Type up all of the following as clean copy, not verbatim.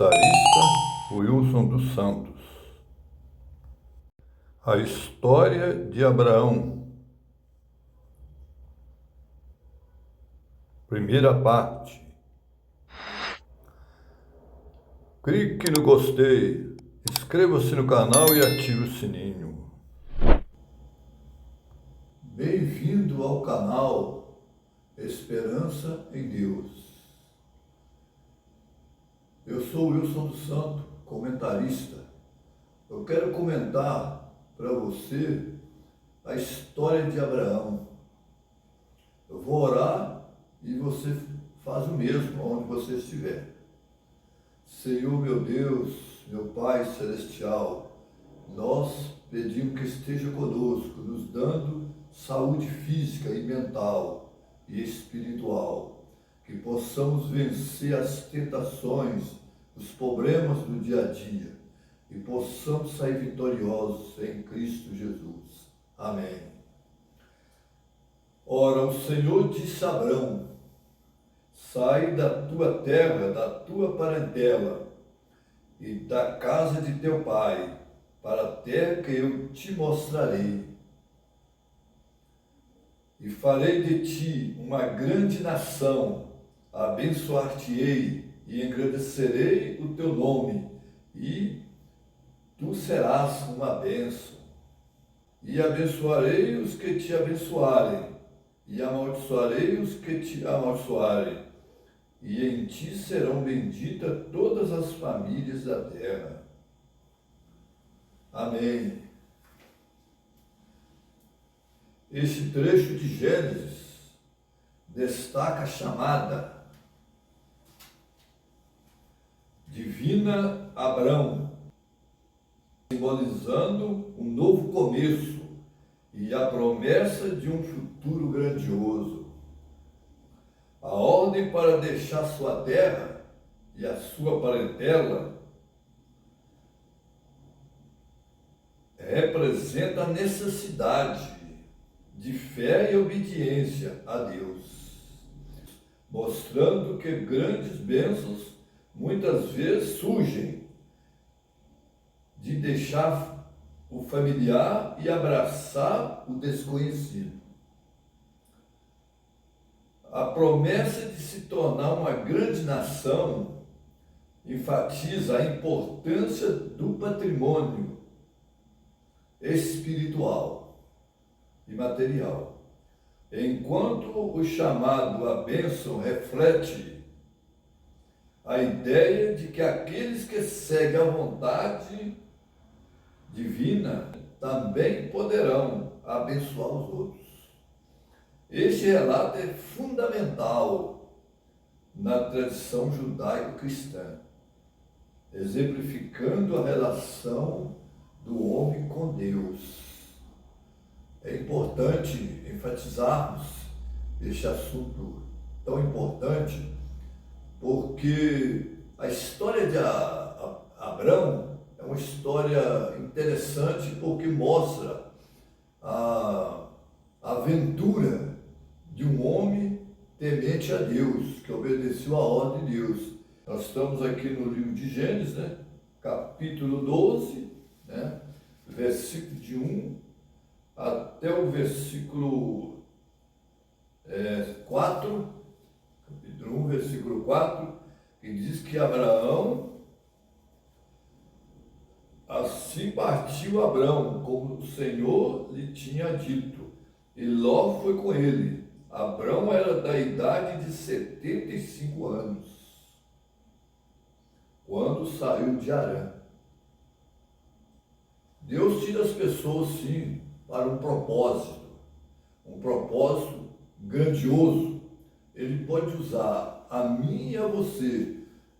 comentarista Wilson dos Santos. A história de Abraão. Primeira parte. Clique no gostei, inscreva-se no canal e ative o sininho. Bem-vindo ao canal Esperança em Deus. Eu sou Wilson dos Santos, comentarista. Eu quero comentar para você a história de Abraão. Eu vou orar e você faz o mesmo onde você estiver. Senhor meu Deus, meu Pai Celestial, nós pedimos que esteja conosco, nos dando saúde física e mental e espiritual, que possamos vencer as tentações, os problemas do dia a dia e possamos sair vitoriosos em Cristo Jesus. Amém. Ora, o Senhor disse a Abrão: sai da tua terra, da tua parentela e da casa de teu pai, para a terra que eu te mostrarei. E farei de ti uma grande nação, abençoar-te-ei e engrandecerei o teu nome, e tu serás uma bênção. E abençoarei os que te abençoarem, e amaldiçoarei os que te amaldiçoarem, e em ti serão benditas todas as famílias da terra. Amém. Este trecho de Gênesis destaca a chamada divina a Abrão, simbolizando um novo começo e a promessa de um futuro grandioso. A ordem para deixar sua terra e a sua parentela representa a necessidade de fé e obediência a Deus, mostrando que grandes bênçãos muitas vezes surgem de deixar o familiar e abraçar o desconhecido. A promessa de se tornar uma grande nação enfatiza a importância do patrimônio espiritual e material, enquanto o chamado à bênção reflete a ideia de que aqueles que seguem a vontade divina também poderão abençoar os outros. Este relato é fundamental na tradição judaico-cristã, exemplificando a relação do homem com Deus. É importante enfatizarmos este assunto tão importante, porque a história de Abrão é uma história interessante, porque mostra a aventura de um homem temente a Deus, que obedeceu a ordem de Deus. Nós estamos aqui no livro de Gênesis, capítulo 12, versículo de 1 até o versículo 4, capítulo 1, versículo 4, que diz que Abraão, assim partiu Abrão, como o Senhor lhe tinha dito, e Ló foi com ele. Abrão era da idade de 75 anos, quando saiu de Harã. Deus tira as pessoas, sim, para um propósito grandioso. Ele pode usar a mim e a você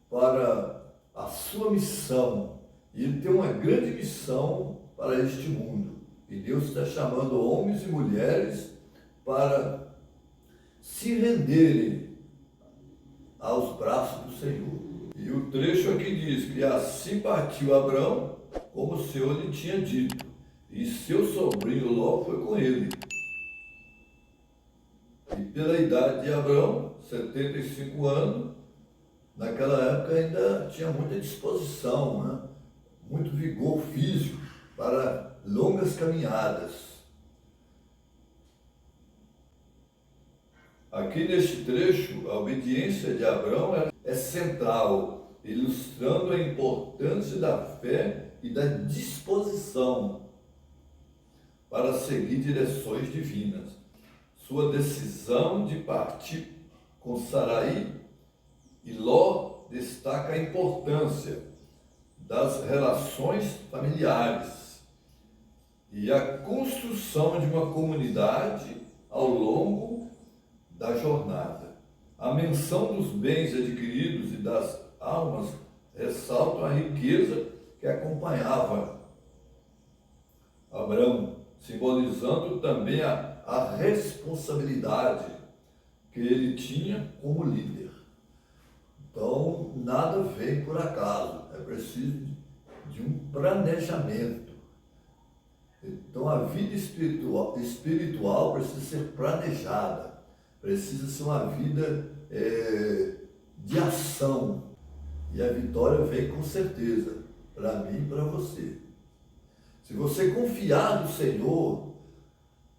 para a sua missão. E ele tem uma grande missão para este mundo. E Deus está chamando homens e mulheres para se renderem aos braços do Senhor. E o trecho aqui diz que assim partiu Abrão, como o Senhor lhe tinha dito, e seu sobrinho Ló foi com ele. E pela idade de Abrão, 75 anos, naquela época ainda tinha muita disposição, né? Muito vigor físico para longas caminhadas. Aqui neste trecho, a obediência de Abrão é central, ilustrando a importância da fé e da disposição para seguir direções divinas. Sua decisão de partir com Sarai e Ló destaca a importância das relações familiares e a construção de uma comunidade ao longo da jornada. A menção dos bens adquiridos e das almas ressalta a riqueza que acompanhava Abrão, simbolizando também a responsabilidade que ele tinha como líder. Então, nada vem por acaso, é preciso de um planejamento. Então, a vida espiritual precisa ser planejada, precisa ser uma vida de ação. E a vitória vem com certeza, para mim e para você. Se você confiar no Senhor,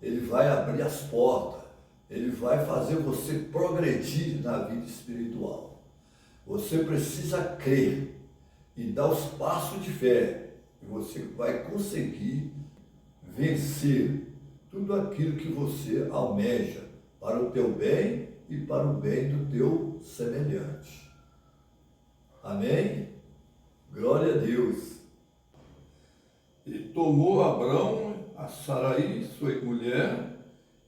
Ele vai abrir as portas, Ele vai fazer você progredir na vida espiritual. Você precisa crer e dar os passos de fé, e você vai conseguir vencer tudo aquilo que você almeja para o teu bem e para o bem do teu semelhante. Amém? Glória a Deus. E tomou Abrão a Sarai, sua mulher,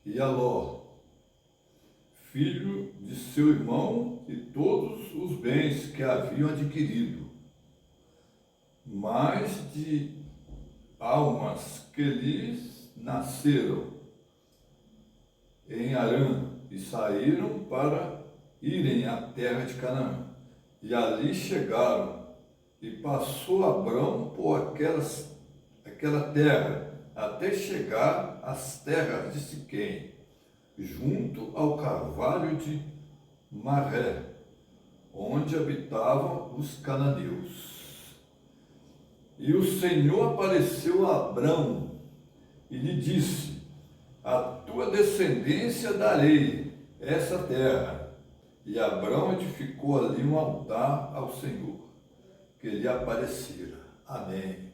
e a Ló, filho de seu irmão, e todos os bens que haviam adquirido, mais de almas que lhes nasceram em Harã, e saíram para irem à terra de Canaã. E ali chegaram, e passou Abrão por aquela terra, até chegar às terras de Siquém, junto ao carvalho de Maré, onde habitavam os cananeus. E o Senhor apareceu a Abrão e lhe disse: a tua descendência darei essa terra. E Abrão edificou ali um altar ao Senhor, que lhe aparecera. Amém.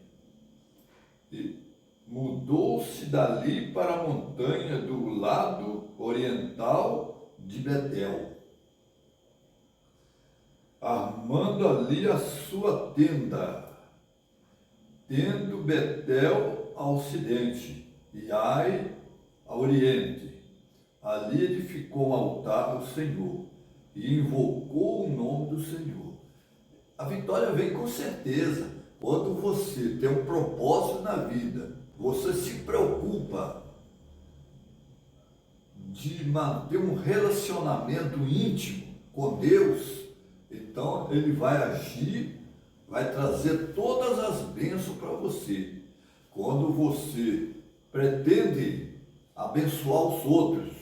E mudou-se dali para a montanha do lado oriental de Betel, armando ali a sua tenda, tendo Betel ao ocidente e Ai ao oriente. Ali edificou um altar ao Senhor e invocou o nome do Senhor. A vitória vem com certeza quando você tem um propósito na vida, você se preocupa de manter um relacionamento íntimo com Deus, então Ele vai agir, vai trazer todas as bênçãos para você. Quando você pretende abençoar os outros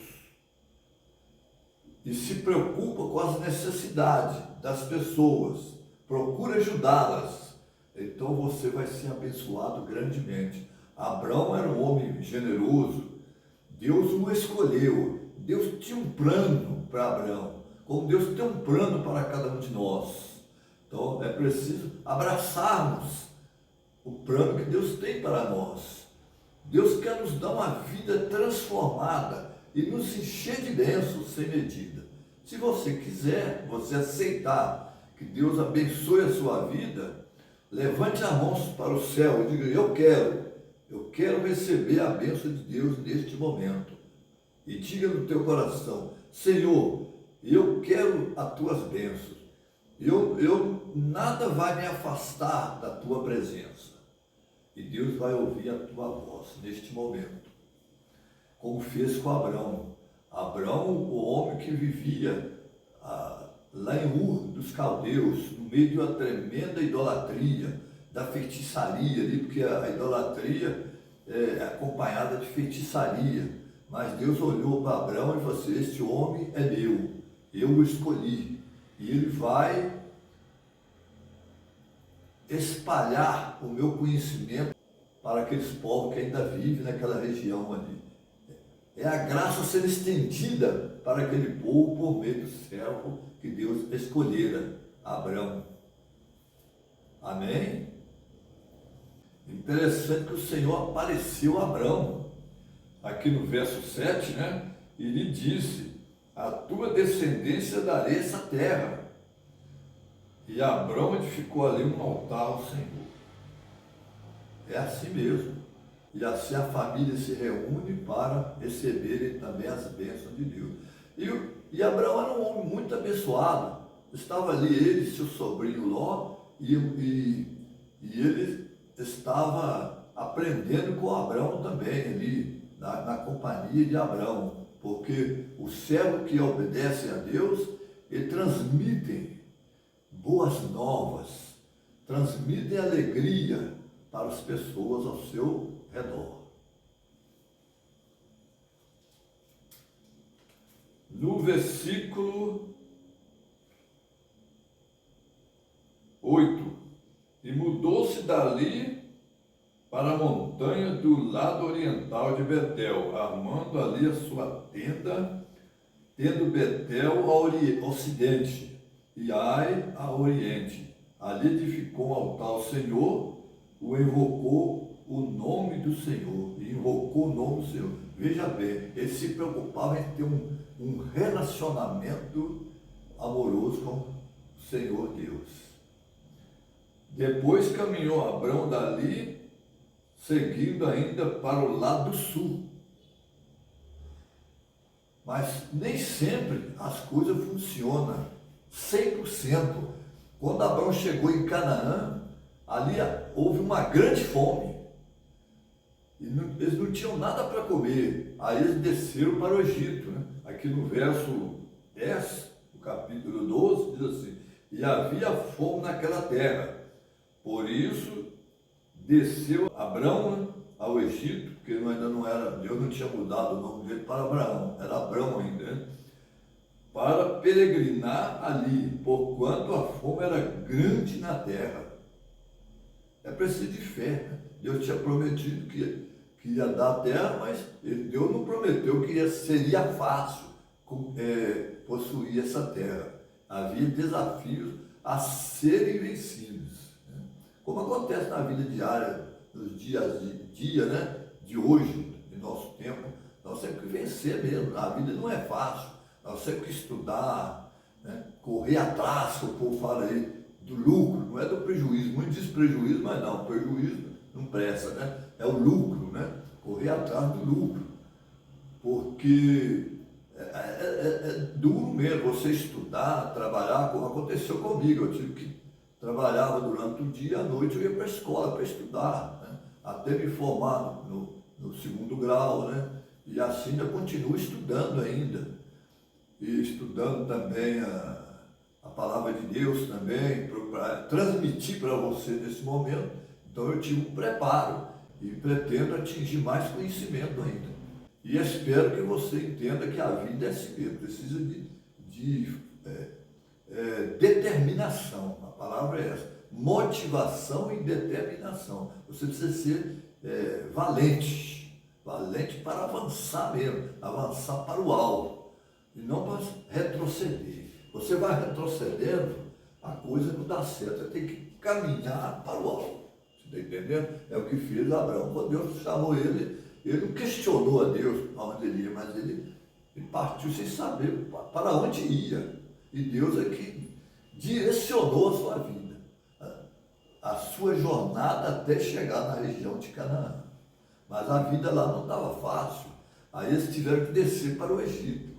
e se preocupa com as necessidades das pessoas, procura ajudá-las, então você vai ser abençoado grandemente. Abrão era um homem generoso, Deus o escolheu, Deus tinha um plano para Abrão, como Deus tem um plano para cada um de nós. Então é preciso abraçarmos o plano que Deus tem para nós. Deus quer nos dar uma vida transformada e nos encher de bênçãos sem medida. Se você quiser, você aceitar que Deus abençoe a sua vida, levante as mãos para o céu e diga: eu quero receber a bênção de Deus neste momento. E diga no teu coração: Senhor, eu quero as tuas bênçãos. Nada vai me afastar da tua presença. E Deus vai ouvir a tua voz neste momento, como fez com Abrão. Abrão, o homem que vivia lá em Ur dos Caldeus, no meio de uma tremenda idolatria, da feitiçaria ali, porque a idolatria é acompanhada de feitiçaria. Mas Deus olhou para Abrão e falou assim: este homem é meu, eu o escolhi, e ele vai espalhar o meu conhecimento para aqueles povos que ainda vivem naquela região ali. É a graça ser estendida para aquele povo por meio do servo que Deus escolhera, Abraão. Amém? Interessante que o Senhor apareceu a Abraão, aqui no verso 7, né? E lhe disse: a tua descendência darei essa terra. E Abraão edificou ali um altar ao Senhor. É assim mesmo. E assim a família se reúne para receberem também as bênçãos de Deus. E Abraão era um homem muito abençoado. Estava ali ele, seu sobrinho Ló, e ele estava aprendendo com Abraão também, ali, na companhia de Abraão. Porque o servo que obedece a Deus, ele transmite boas novas, transmite alegria para as pessoas ao seu redor. No versículo 8, e mudou-se dali para a montanha do lado oriental de Betel, armando ali a sua tenda, tendo Betel ao ocidente e Ai a oriente. Ali edificou um altar ao Senhor, o invocou o nome do Senhor, e invocou o nome do Senhor. Veja bem, ele se preocupava em ter um relacionamento amoroso com o Senhor Deus. Depois caminhou Abraão dali, seguindo ainda para o lado sul. Mas nem sempre as coisas funcionam 100%. Quando Abraão chegou em Canaã, ali houve uma grande fome. E eles não tinham nada para comer. Aí eles desceram para o Egito, né? Aqui no verso 10, do capítulo 12, diz assim: e havia fome naquela terra. Por isso desceu Abraão, né, ao Egito, porque ainda não era, Deus não tinha mudado o nome dele para Abraão, era Abraão ainda, né? Para peregrinar ali, porquanto a fome era grande na terra. É preciso de fé, né? Deus tinha prometido que ia dar a terra, mas Deus não prometeu que seria fácil possuir essa terra. Havia desafios a serem vencidos, né? Como acontece na vida diária, nos dia, né, de hoje, de nosso tempo. Nós temos que vencer mesmo. A vida não é fácil. Nós temos que estudar, né, correr atrás, que o povo fala aí, do lucro, não é do prejuízo. Muito diz prejuízo, mas não, prejuízo não presta, né? É o lucro, né? Correr atrás do lucro. Porque é duro mesmo você estudar, trabalhar, como aconteceu comigo. Eu tive que trabalhava durante o dia, à noite eu ia para a escola para estudar, né? Até me formar no segundo grau, né? E assim eu continuo estudando ainda. E estudando também a palavra de Deus também, para transmitir para você nesse momento. Então eu tive um preparo e pretendo atingir mais conhecimento ainda. E espero que você entenda que a vida é assim mesmo, precisa de determinação. A palavra é essa: motivação e determinação. Você precisa ser valente para avançar mesmo, avançar para o alvo, e não para retroceder. Você vai retrocedendo, a coisa não dá certo, você tem que caminhar para o alvo. Você está entendendo? É o que fez Abraão. Quando Deus chamou ele não questionou a Deus aonde ele ia, mas ele partiu sem saber para onde ia. E Deus é que direcionou a sua vida, a sua jornada até chegar na região de Canaã. Mas a vida lá não estava fácil. Aí eles tiveram que descer para o Egito.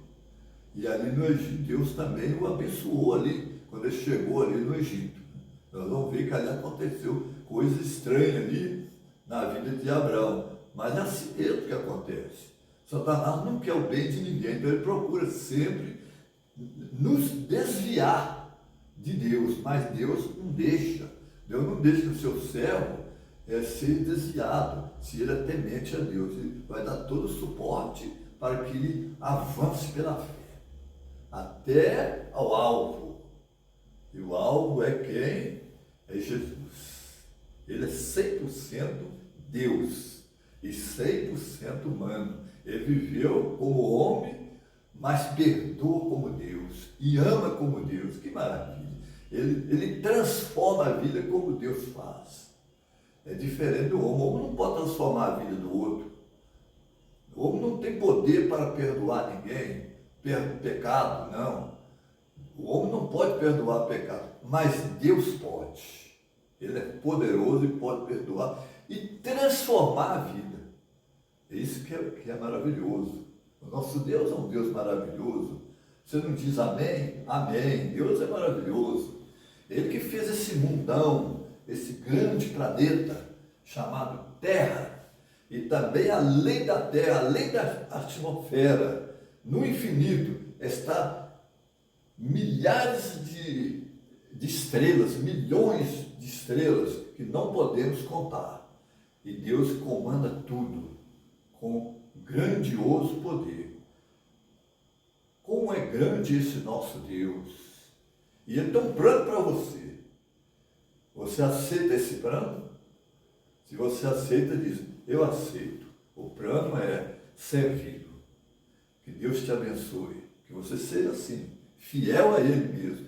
E ali no Egito, Deus também o abençoou ali, quando ele chegou ali no Egito. Nós vamos ver que ali aconteceu coisa estranha ali na vida de Abraão. Mas é assim mesmo que acontece. Satanás não quer o bem de ninguém, então ele procura sempre nos desviar de Deus, mas Deus não deixa. Deus não deixa que o seu servo ser desviado, se ele é temente a Deus. Ele vai dar todo o suporte para que ele avance pela fé, até ao alvo. E o alvo é quem? É Jesus. Ele é 100% Deus e 100% humano. Ele viveu como homem, mas perdoa como Deus e ama como Deus. Que maravilha! Ele transforma a vida como Deus faz. É diferente do homem. O homem não pode transformar a vida do outro. O homem não tem poder para perdoar ninguém, pecado, não. O homem não pode perdoar pecado, mas Deus pode. Ele é poderoso e pode perdoar e transformar a vida. É isso que é maravilhoso. O nosso Deus é um Deus maravilhoso. Você não diz amém? Amém. Deus é maravilhoso. Ele que fez esse mundão, esse grande planeta chamado Terra, e também além da Terra, além da atmosfera, no infinito, está milhares de estrelas, milhões de estrelas que não podemos contar. E Deus comanda tudo com grandioso poder. Como é grande esse nosso Deus! E Ele tem um plano para você. Você aceita esse plano? Se você aceita, diz, eu aceito. O plano é servi-lo. Que Deus te abençoe. Que você seja assim, fiel a Ele mesmo.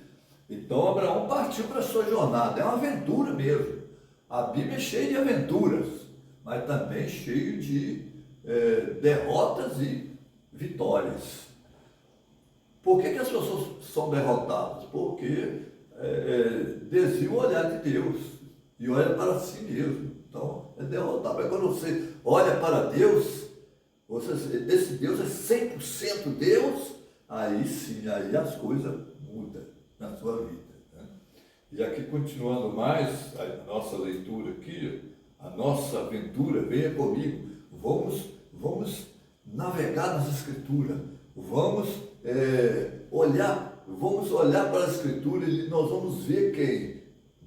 Então Abraão partiu para a sua jornada. É uma aventura mesmo. A Bíblia é cheia de aventuras, mas também cheia de derrotas e vitórias. Por que as pessoas são derrotadas? Porque desviam o olhar de Deus e olha para si mesmo. Então, é derrotado. Mas quando você olha para Deus, esse Deus é 100% Deus, aí sim, aí as coisas mudam na sua vida. Né? E aqui, continuando mais a nossa leitura aqui, a nossa aventura, venha comigo, vamos navegar nas Escrituras, vamos olhar para a Escritura e nós vamos ver quem?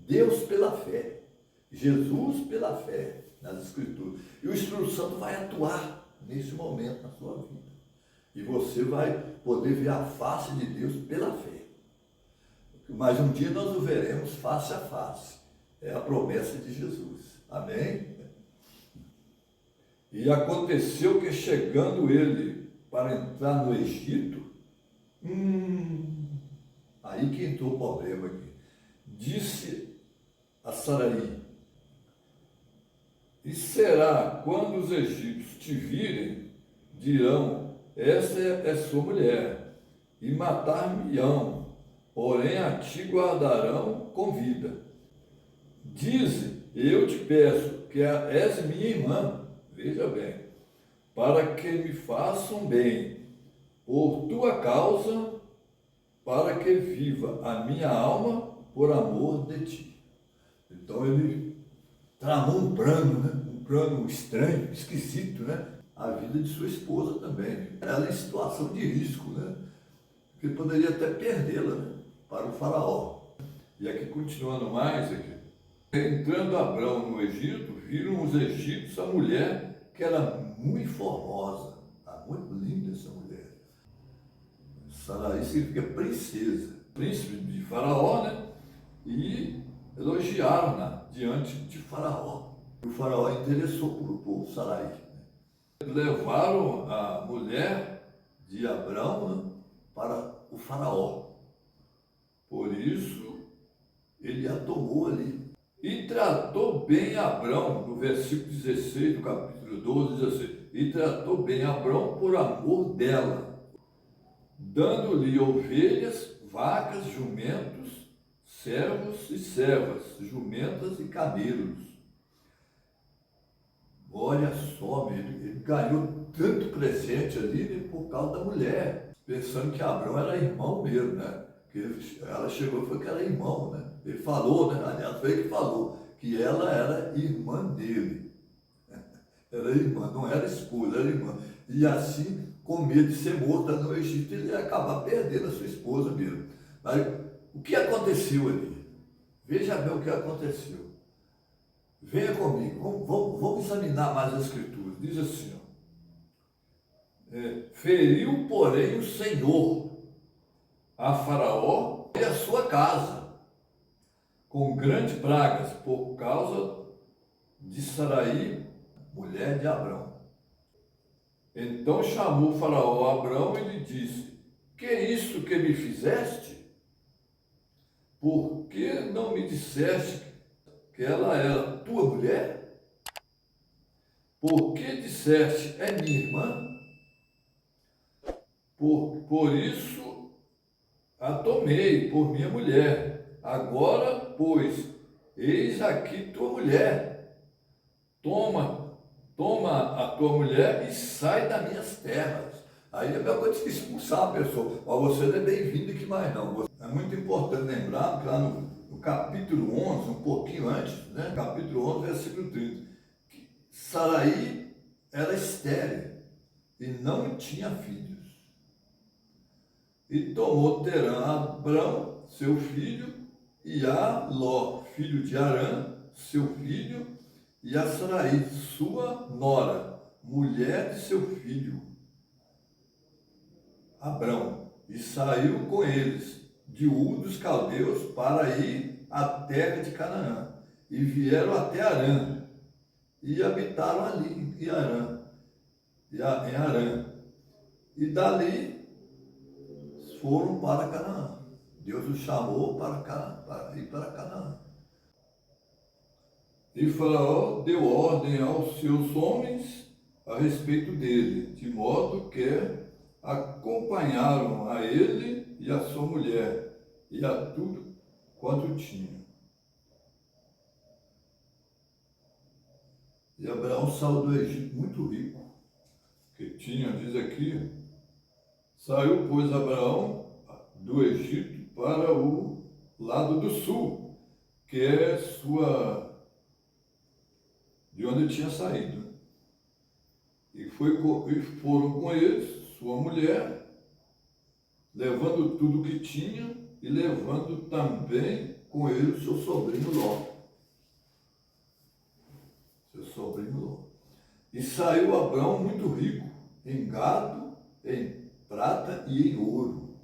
Deus pela fé, Jesus pela fé nas Escrituras. E o Espírito Santo vai atuar nesse momento na sua vida. E você vai poder ver a face de Deus pela fé. Mas um dia nós o veremos face a face. É a promessa de Jesus. Amém? E aconteceu que chegando ele para entrar no Egito, aí que entrou o problema aqui. Disse a Sarai, e será quando os egípcios te virem, dirão, essa é sua mulher, e matar-me-ão, porém a ti guardarão com vida. Dize, eu te peço, que és minha irmã, veja bem, para que me façam bem, por tua causa, para que viva a minha alma por amor de ti. Então ele tramou um plano, né? Um plano estranho, esquisito, né? A vida de sua esposa também. Ela em situação de risco, né? Porque poderia até perdê-la, né? Para o faraó. E aqui continuando mais, aqui. Entrando Abrão no Egito, viram os egípcios a mulher que era muito formosa, muito linda essa mulher. Sarai significa princesa, príncipe de Faraó, né? E elogiaram-na diante de Faraó. E o Faraó interessou por Sarai. Levaram a mulher de Abrão, né, para o Faraó. Por isso, ele a tomou ali. E tratou bem Abrão, no versículo 16 do capítulo 12, diz assim, e tratou bem Abrão por amor dela, dando-lhe ovelhas, vacas, jumentos, servos e servas, jumentas e camelos. Olha só, ele ganhou tanto presente ali, né, por causa da mulher, pensando que Abrão era irmão mesmo, né? Ela chegou e falou que era irmão, né? Ele falou, né? Aliás, foi ele que falou que ela era irmã dele. Era irmã, não era esposa, era irmã. E assim, com medo de ser morta no Egito, ele ia acabar perdendo a sua esposa mesmo. Mas o que aconteceu ali? Veja bem o que aconteceu. Venha comigo, vamos examinar mais as Escrituras. Diz assim, ó, feriu, porém, o Senhor a Faraó e a sua casa, com grandes pragas, por causa de Sarai, mulher de Abrão. Então chamou Faraó a Abrão e lhe disse: que é isso que me fizeste? Por que não me disseste que ela era tua mulher? Por que disseste, é minha irmã? Por isso a tomei por minha mulher. Agora, pois, eis aqui tua mulher. Toma a tua mulher e sai das minhas terras. Aí é a mesma coisa que expulsar a pessoa. Mas você não é bem-vindo aqui mais não. É muito importante lembrar que lá no capítulo 11, um pouquinho antes, né? Capítulo 11, versículo 30, que Sarai era estéril e não tinha filhos. E tomou Terã a Abrão, seu filho, e a Ló, filho de Arã, seu filho, e a Sarai, sua nora, mulher de seu filho, Abrão, e saiu com eles de Ur dos Caldeus para ir à terra de Canaã, e vieram até Arã, e habitaram ali em Arã, e dali foram para Canaã. Deus os chamou para ir para Canaã. E Faraó deu ordem aos seus homens a respeito dele, de modo que acompanharam a ele e a sua mulher, e a tudo quanto tinha. E Abraão saiu do Egito muito rico, que tinha, diz aqui, saiu, pois, Abraão do Egito para o lado do sul, que é de onde ele tinha saído. E foram com eles, sua mulher, levando tudo o que tinha e levando também com ele o seu sobrinho Ló. E saiu Abrão muito rico, em gado, em prata e em ouro.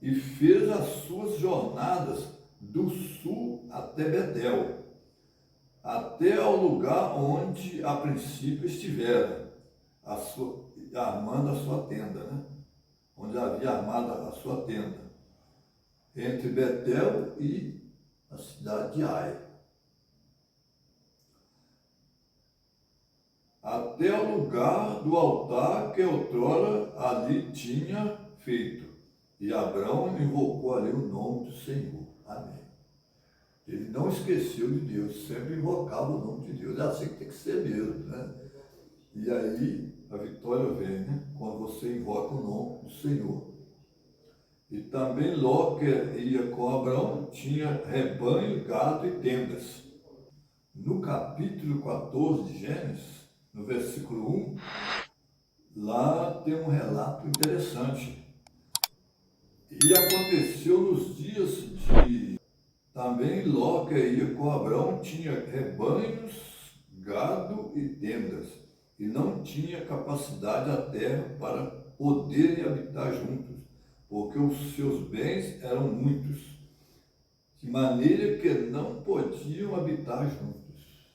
E fez as suas jornadas do sul até Betel, até ao lugar onde a princípio estivera, armando a sua tenda, né? Onde havia armado a sua tenda, entre Betel e a cidade de Ai, até o lugar do altar que outrora ali tinha feito. E Abrão invocou ali o nome do Senhor. Amém. Ele não esqueceu de Deus, sempre invocava o nome de Deus. É assim que tem que ser mesmo, né? E aí a vitória vem, né? Quando você invoca o nome do Senhor. E também Ló, que ia com Abrão, tinha rebanho, gado e tendas. No capítulo 14 de Gênesis, no versículo 1, lá tem um relato interessante. E aconteceu nos dias de também Ló, que ia com Abrão, tinha rebanhos, gado e tendas, e não tinha capacidade a terra para poderem habitar juntos, porque os seus bens eram muitos, de maneira que não podiam habitar juntos.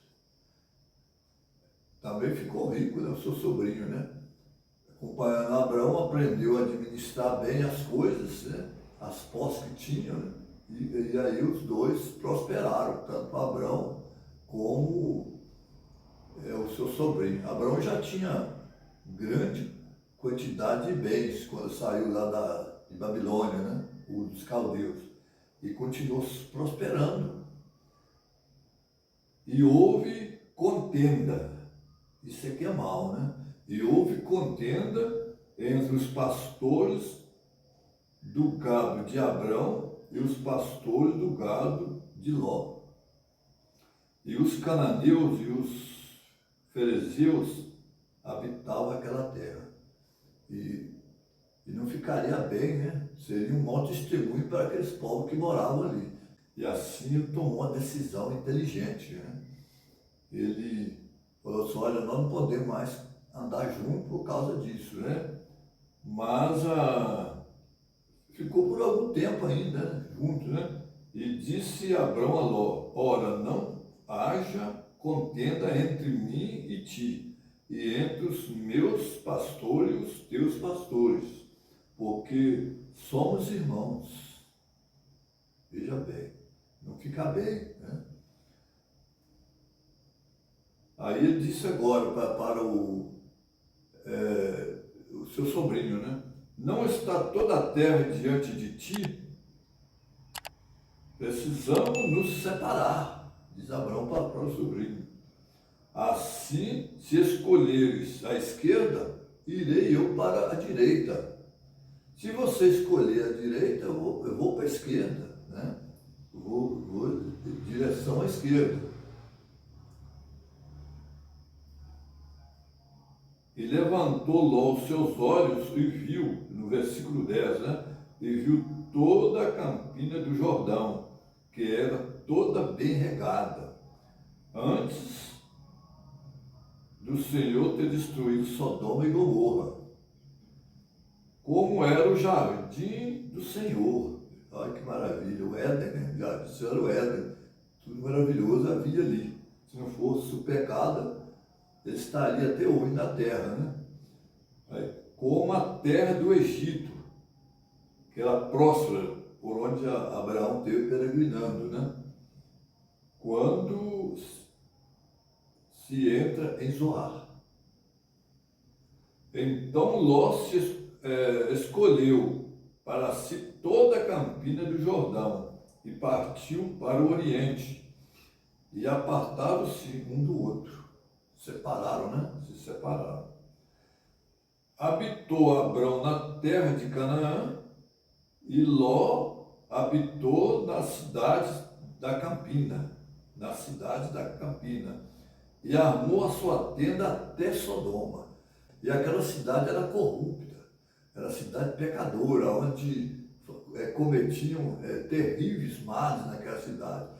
Também ficou rico, né, o seu sobrinho, né? Acompanhando Abraão, aprendeu a administrar bem as coisas, né? As posses que tinha, né? E aí os dois prosperaram, tanto Abraão como o seu sobrinho. Abraão já tinha grande quantidade de bens quando saiu lá de Babilônia, né? Dos caldeus, e continuou prosperando. E houve contenda. Isso aqui é mal, né? E houve contenda entre os pastores do gado de Abrão e os pastores do gado de Ló. E os cananeus e os ferezeus habitavam aquela terra. E não ficaria bem, né? Seria um mau testemunho para aqueles povos que moravam ali. E assim ele tomou uma decisão inteligente, né? Ele falou assim, olha, nós não podemos mais andar juntos por causa disso, né? Mas ficou por algum tempo ainda, né? Juntos, né? E disse Abrão a Ló, ora, não haja contenda entre mim e ti, e entre os meus pastores e os teus pastores, porque somos irmãos. Veja bem, não fica bem, né? Aí ele disse agora para o seu sobrinho, né? Não está toda a terra diante de ti? Precisamos nos separar, diz Abraão para o sobrinho. Assim, se escolheres a esquerda, irei eu para a direita. Se você escolher a direita, eu vou para a esquerda, né? Vou em direção à esquerda. E levantou Ló os seus olhos e viu, no versículo 10, né? E viu toda a campina do Jordão, que era toda bem regada, antes do Senhor ter destruído Sodoma e Gomorra, como era o jardim do Senhor. Olha que maravilha, o Éden, né? Já disse, era o Éden, tudo maravilhoso havia ali. Se não fosse o pecado, ele estaria até hoje na terra, né? Como a terra do Egito, que era próspera, por onde Abraão teve peregrinando, né? Quando se entra em Zoar. Então Ló escolheu para si toda a campina do Jordão e partiu para o Oriente, e apartaram-se um do outro. Separaram, né? Se separaram. Habitou Abrão na terra de Canaã, e Ló habitou na cidade da Campina, e armou a sua tenda até Sodoma. E aquela cidade era corrupta, era cidade pecadora, onde cometiam terríveis males naquela cidade.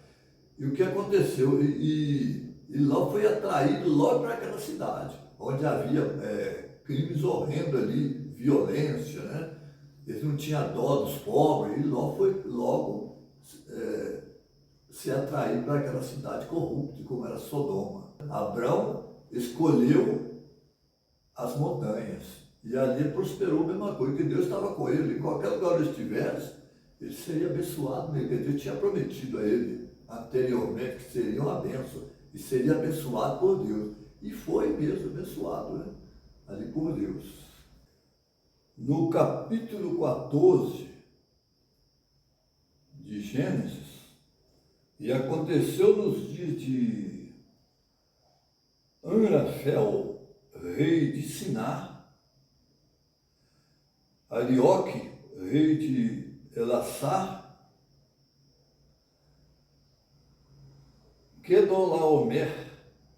E o que aconteceu? E Ló foi atraído logo para aquela cidade, onde havia crimes horrendos ali, violência, né? Eles não tinham dó dos pobres, e Ló foi logo se atrair para aquela cidade corrupta, como era Sodoma. Abrão escolheu as montanhas, e ali prosperou a mesma coisa, que Deus estava com ele. Em qualquer lugar ele estivesse, ele seria abençoado, porque Deus tinha prometido a ele anteriormente que seria uma bênção, e seria abençoado por Deus. E foi mesmo abençoado, né? Ali por Deus. No capítulo 14 de Gênesis, e aconteceu nos dias de Amrafel, rei de Siná, Arioque, rei de Elassar, Quedorlaomer,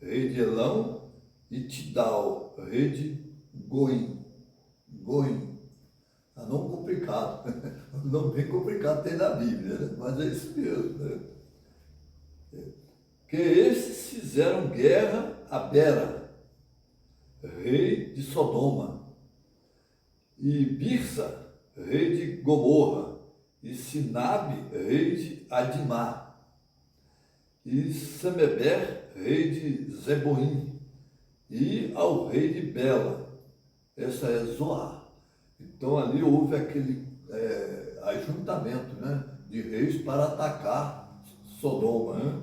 rei de Elão, e Tidal, rei de Goim. É um nome complicado, um nome bem complicado tem na Bíblia, né? Mas é isso mesmo, né? Que esses fizeram guerra a Bera, rei de Sodoma, e Birsa, rei de Gomorra, e Sinabe, rei de Adimá, e Semeber, rei de Zeboim, e ao rei de Bela. Essa é Zoar. Então ali houve aquele ajuntamento, né, de reis para atacar Sodoma, né?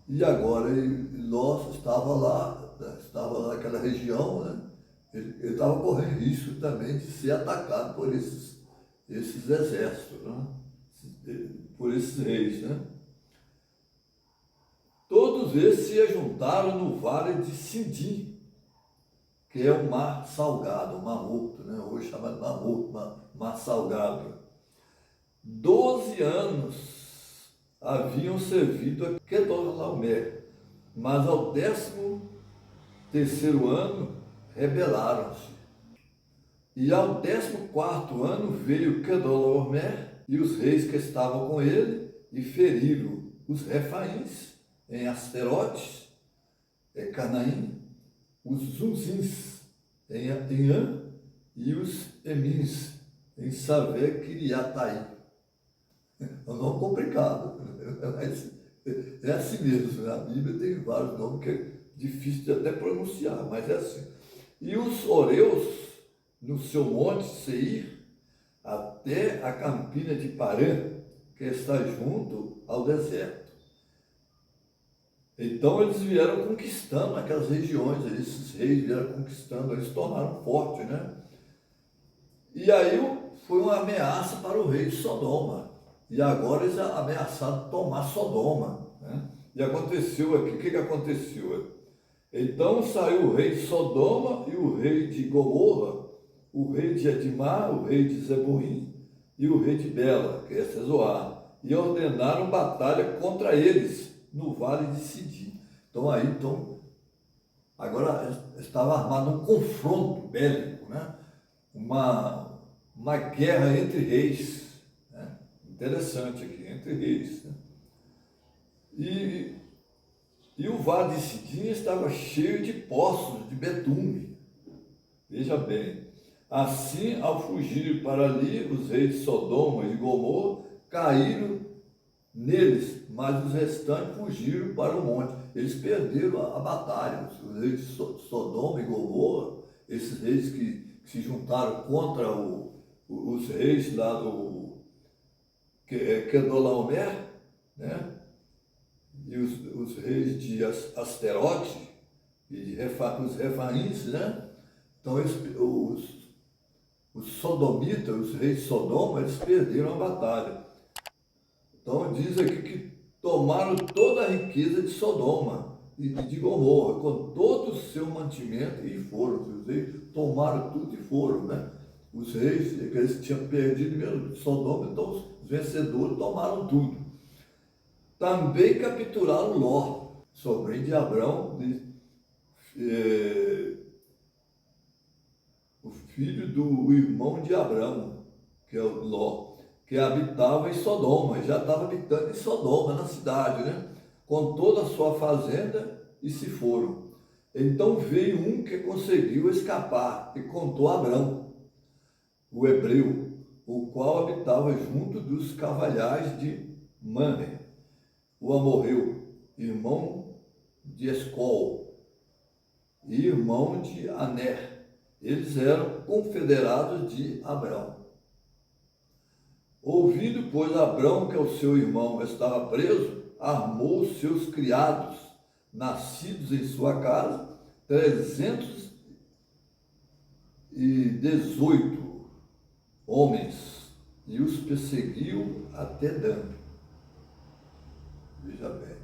E agora Ló estava lá naquela região, né? Ele estava correndo risco também de ser atacado por esses exércitos, né? Por esses reis, né? Todos eles se juntaram no vale de Sindim, que é o mar salgado, o mar morto, né? Hoje chamado mar morto, mar salgado. 12 anos haviam servido a Quedorlaomer, mas ao 13º ano rebelaram-se. E ao 14º ano veio Quedorlaomer e os reis que estavam com ele e feriram os Refaíns em Asterote, Canaim, os Zuzins em An e os Emins em Savé Kiriataim. É um nome complicado, mas É assim mesmo, né? A Bíblia tem vários nomes que é difícil de até pronunciar, mas é assim. E os Horeus, no seu monte Seir, até a campina de Parã, que está junto ao deserto. Então eles vieram conquistando aquelas regiões, esses reis vieram conquistando, eles tornaram forte, né? E aí foi uma ameaça para o rei de Sodoma. E agora eles ameaçaram tomar Sodoma, né? E aconteceu aqui, o que aconteceu? Então saiu o rei de Sodoma e o rei de Gomorra, o rei de Adimá, o rei de Zeboim e o rei de Bela, que é Sezoar, e ordenaram batalha contra eles no vale de Sidim. Então agora estava armado um confronto bélico, né? Uma guerra entre reis, né? Interessante aqui, entre reis, né? E o vale de Sidim estava cheio de poços de betume. Veja bem, assim, ao fugirem para ali, os reis de Sodoma e de Gomorra caíram neles, mas os restantes fugiram para o monte. Eles perderam a batalha. Os reis de Sodoma e Gomorra, esses reis que se juntaram contra os reis lá do Kedorlaomer, né? E os reis de Asterote e os Refaíns, né? Então os sodomitas, os reis de Sodoma, eles perderam a batalha. Então diz aqui que tomaram toda a riqueza de Sodoma e de Gomorra, com todo o seu mantimento, e foram. Os reis tomaram tudo e foram, né? Os reis, que eles tinham perdido mesmo Sodoma, então os vencedores tomaram tudo. Também capturaram Ló, sobrinho de Abrão, o filho do irmão de Abrão, que é o Ló, que habitava em Sodoma, já estava habitando em Sodoma, na cidade, né? Com toda a sua fazenda, e se foram. Então veio um que conseguiu escapar e contou a Abrão, o hebreu, o qual habitava junto dos cavalhais de Manre, o amorreu, irmão de Escol e irmão de Aner. Eles eram confederados de Abrão. Ouvindo, pois, Abrão que o seu irmão estava preso, armou os seus criados, nascidos em sua casa, 318 homens, e os perseguiu até Dan. Veja bem,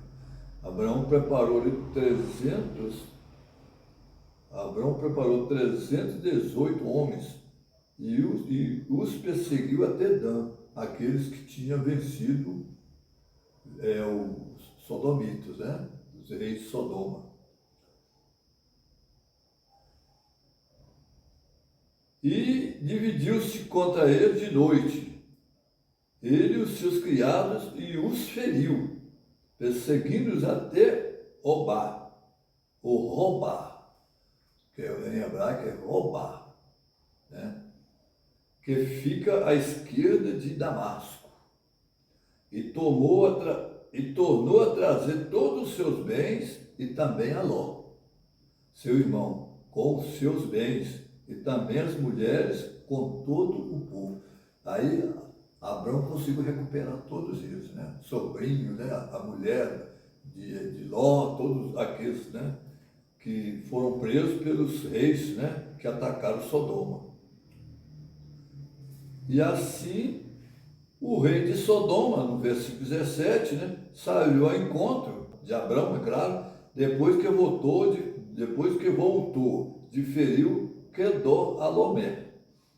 Abrão preparou 318 homens e os perseguiu até Dan, aqueles que tinham vencido os sodomitas, né? Os reis de Sodoma. E dividiu-se contra eles de noite, ele e os seus criados, e os feriu, perseguindo-os até Obá, ou Robá, que em hebraico é Robá, né? Que fica à esquerda de Damasco, e tornou a trazer todos os seus bens e também a Ló, seu irmão, com os seus bens, e também as mulheres com todo o povo. Aí Abrão conseguiu recuperar todos eles, né? Sobrinho, né? A mulher de Ló, todos aqueles, né? Que foram presos pelos reis, né? Que atacaram Sodoma. E assim, o rei de Sodoma, no versículo 17, né, saiu ao encontro de Abrão, é claro, depois que voltou de ferir Kedorlaomer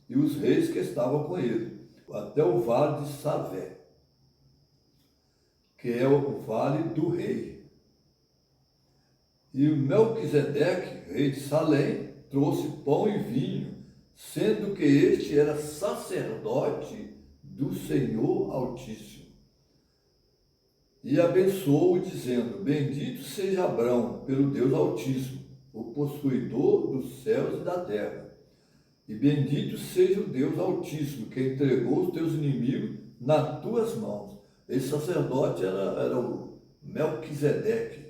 e os reis que estavam com ele, até o vale de Savé, que é o vale do rei. E o Melquisedeque, rei de Salém, trouxe pão e vinho, sendo que este era sacerdote do Senhor Altíssimo. E abençoou-o, dizendo: Bendito seja Abrão pelo Deus Altíssimo, o possuidor dos céus e da terra. E bendito seja o Deus Altíssimo, que entregou os teus inimigos nas tuas mãos. Esse sacerdote era Melquisedeque.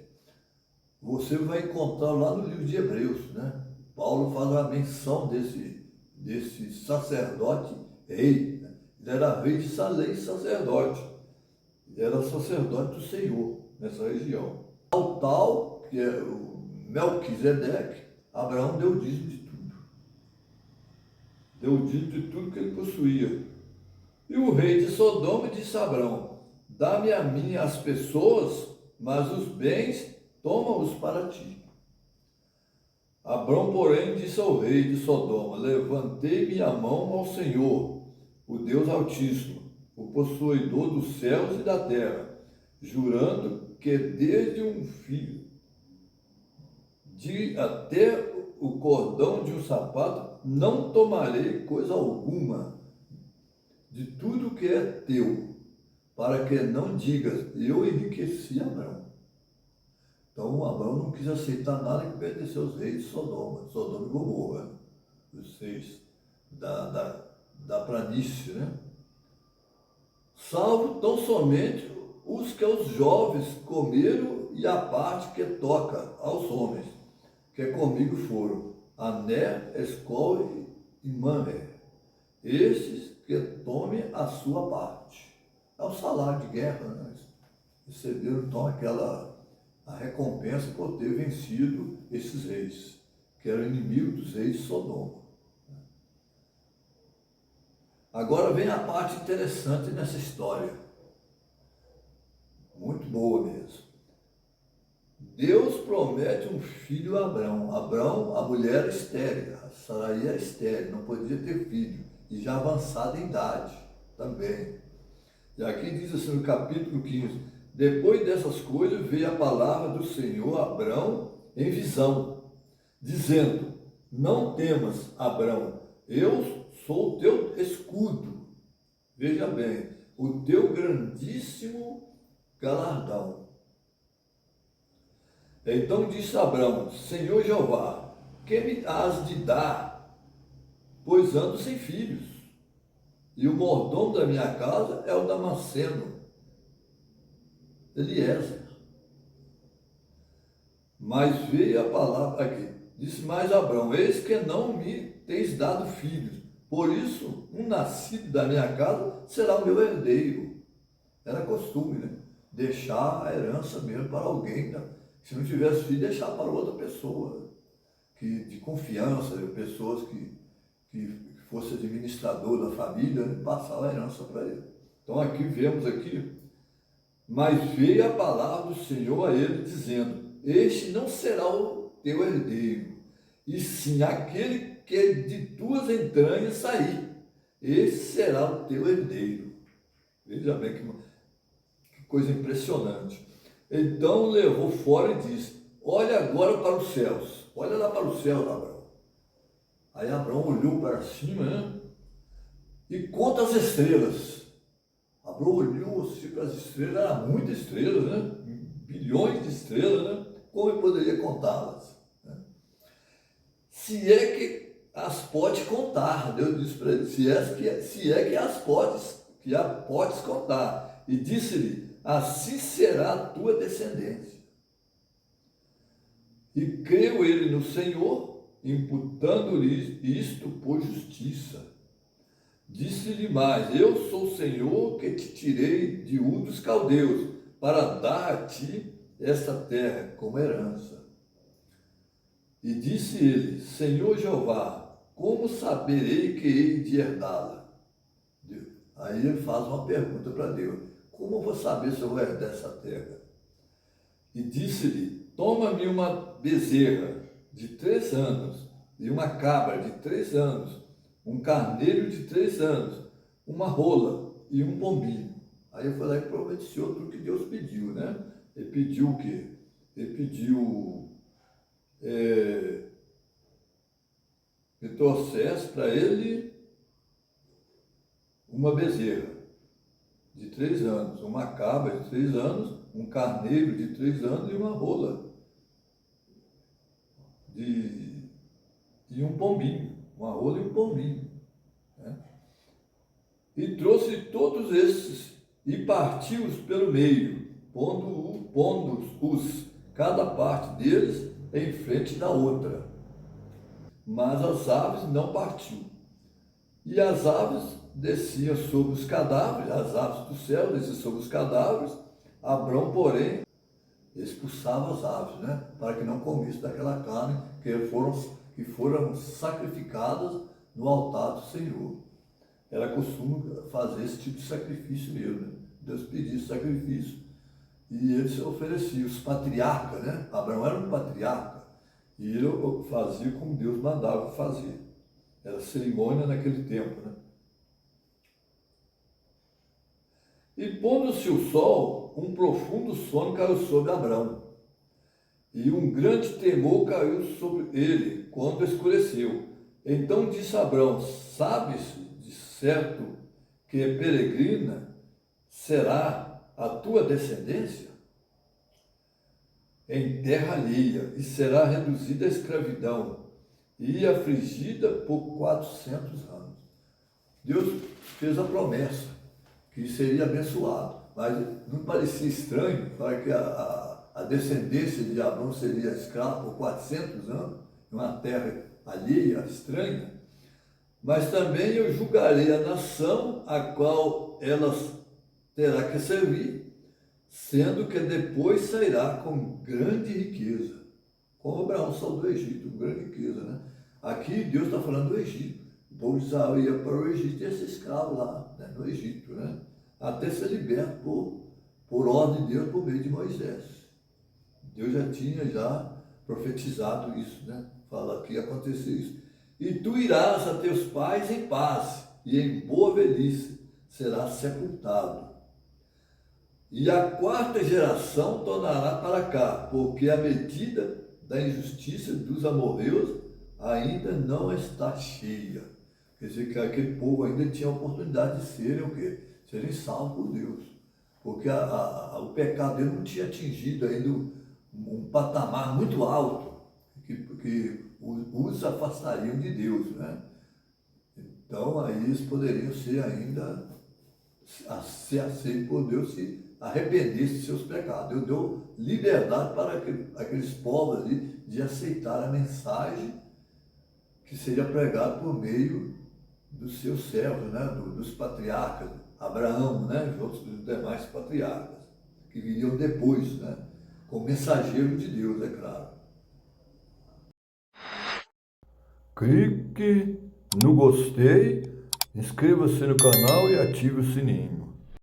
Você vai encontrar lá no livro de Hebreus, né? Paulo faz a menção desse sacerdote rei, né? Ele era rei de Salém, sacerdote. Ele era sacerdote do Senhor nessa região. Ao tal, que é o Melquisedeque, Abraão deu o dízimo de tudo. Deu o dízimo de tudo que ele possuía. E o rei de Sodoma disse a Abraão: dá-me a mim as pessoas, mas os bens toma-os para ti. Abraão, porém, disse ao rei de Sodoma: levantei minha mão ao Senhor, o Deus Altíssimo, o possuidor dos céus e da terra, jurando que desde um fio até o cordão de um sapato não tomarei coisa alguma de tudo que é teu, para que não digas, eu enriqueci Abraão. Então Abraão não quis aceitar nada que pertenceu aos reis de Sodoma e Gomorra, os reis da planície, né? Salvo tão somente os que os jovens comeram e a parte que toca aos homens, que comigo foram Ané, Escol e Mamre, estes que tomem a sua parte. É o salário de guerra, né? Receberam então a recompensa por ter vencido esses reis, que eram inimigos dos reis de Sodoma. Agora vem a parte interessante nessa história, muito boa mesmo. Deus promete um filho a Abraão. Abraão, a mulher era estéril, a Sarai era estéril, não podia ter filho, e já avançada em idade também. E aqui diz assim no capítulo 15, depois dessas coisas veio a palavra do Senhor a Abraão em visão, dizendo, não temas, Abraão, eu sou o teu escudo, veja bem, o teu grandíssimo galardão. Então disse Abraão, Senhor Jeová, que me has de dar, pois ando sem filhos, e o mordomo da minha casa é o Damasceno, Eliezer. Mas veio a palavra aqui, disse mais Abraão, eis que não me tens dado filhos, por isso um nascido da minha casa será o meu herdeiro. Era costume, né? Deixar a herança mesmo para alguém, né? Se não tivesse filho, deixar para outra pessoa, de confiança, pessoas que fosse administrador da família, né? Passar a herança para ele. Então aqui vemos aqui, mas veio a palavra do Senhor a ele dizendo, este não será o teu herdeiro, e sim aquele que de tuas entranhas sair, esse será o teu herdeiro. Veja bem que coisa impressionante. Então levou fora e disse, olha agora para os céus, olha lá para os céus, Abraão. Aí Abraão olhou para cima, né? E conta as estrelas. Abraão olhou assim para as estrelas, eram muitas estrelas, né? Bilhões de estrelas, né? Como ele poderia contá-las? Né? Se é que as pode contar, Deus disse para ele, se é que as podes contar. E disse-lhe, assim será a tua descendência. E creu ele no Senhor, imputando-lhe isto por justiça. Disse-lhe mais, eu sou o Senhor que te tirei de Ur dos Caldeus, para dar a ti esta terra como herança. E disse ele, Senhor Jeová, como saberei que hei de herdá-la? Aí ele faz uma pergunta para Deus, como eu vou saber se eu vou herdar essa terra? E disse-lhe, toma-me uma bezerra de 3 anos, e uma cabra de 3 anos, um carneiro de 3 anos, uma rola e um pombinho. Aí eu falei que providenciou tudo que Deus pediu, né? Ele pediu o quê? Ele pediu que trouxesse para ele uma bezerra de 3 anos, uma cabra de 3 anos, um carneiro de 3 anos e uma rola e um pombinho, uma rola e um pombinho. Né? E trouxe todos esses e partiu-os pelo meio, pondo pondo-os cada parte deles em frente da outra. Mas as aves não partiam. E as aves desciam sobre os cadáveres, as aves do céu desciam sobre os cadáveres. Abrão, porém, expulsava as aves, né? Para que não comesse daquela carne que foram sacrificadas no altar do Senhor. Era costume fazer esse tipo de sacrifício mesmo, né? Deus pedia esse sacrifício. E eles se ofereciam, os patriarcas, né? Abraão era um patriarca. E ele fazia como Deus mandava fazer. Era cerimônia naquele tempo, né? E pondo-se o sol, um profundo sono caiu sobre Abrão. E um grande temor caiu sobre ele quando escureceu. Então disse Abrão: sabes de certo que peregrina será a tua descendência em terra alheia, e será reduzida à escravidão, e afligida por 400 anos. Deus fez a promessa que seria abençoado, mas não parecia estranho para que a descendência de Abraão seria escrava por 400 anos, em uma terra alheia, estranha. Mas também eu julgarei a nação a qual elas terá que servir, sendo que depois sairá com grande riqueza. Como Abraão saiu do Egito, com grande riqueza, né? Aqui Deus está falando do Egito. O povo de Israel ia para o Egito e ia ser escravo lá, né? No Egito, né? Até ser liberto por ordem de Deus por meio de Moisés. Deus já tinha profetizado isso, né? Fala que ia acontecer isso. E tu irás a teus pais em paz, e em boa velhice serás sepultado. E a quarta geração tornará para cá, porque a medida da injustiça dos amorreus ainda não está cheia. Quer dizer que aquele povo ainda tinha a oportunidade de serem o quê? Serem salvos por Deus. Porque o pecado dele não tinha atingido ainda um patamar muito alto, que os afastariam de Deus, né? Então aí eles poderiam ser ainda, ser aceitos por Deus se arrependesse de seus pecados. Deus deu liberdade para aqueles povos ali de aceitar a mensagem que seria pregada por meio dos seus servos, né? Dos patriarcas, Abraão, né? Juntos dos demais patriarcas, que viriam depois, né? Como mensageiro de Deus, é claro. Clique no gostei, inscreva-se no canal e ative o sininho.